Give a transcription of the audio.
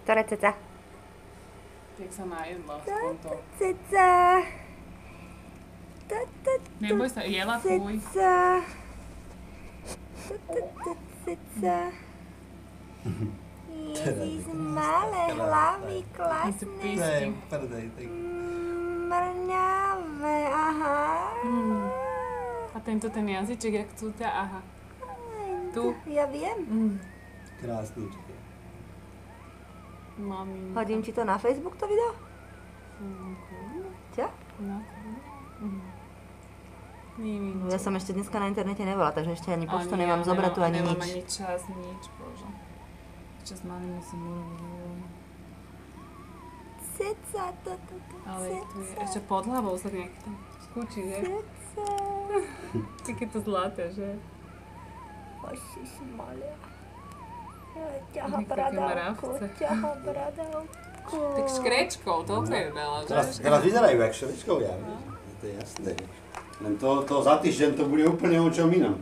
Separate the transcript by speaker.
Speaker 1: Ktoré ceca?
Speaker 2: Jak sa najedla v tomto.
Speaker 1: Ceca.
Speaker 2: Neboj sa, jela fuj.
Speaker 1: Ceca. Ceca. Ježíš, malé hlavy, klasné.
Speaker 3: Ne, prdej, tak.
Speaker 1: Mrňavé, aha.
Speaker 2: A tento ten jazyček, jak cúťa, aha. Tu.
Speaker 1: Ja viem.
Speaker 3: Krásničky.
Speaker 2: Maminka.
Speaker 1: Hodím ti to na Facebook, to video? Čo?
Speaker 2: No. Miminček.
Speaker 1: Ja som ešte dneska na internete nebola, takže ešte ani poštu
Speaker 2: Ani
Speaker 1: nemám
Speaker 2: ja
Speaker 1: zobratu, ani
Speaker 2: nemám
Speaker 1: nič.
Speaker 2: ani čas, nič, bože. Čas malý musím urobiť.
Speaker 1: Ceca,
Speaker 2: Ale tu je ešte pod hlavou sa nejaký tam skúči, že?
Speaker 1: Ceca.
Speaker 2: Také to zlaté, že?
Speaker 1: Ošiš, malé. Ťaha
Speaker 2: Jak také
Speaker 1: bradavku,
Speaker 2: mravce.
Speaker 1: ťaha bradavku.
Speaker 2: Tak škrečkou, toľko je veľa, že?
Speaker 3: Teraz vyzerajú jak švečkovia, vieš? To je jasné. Len to za týždeň to bude úplne o čom inom.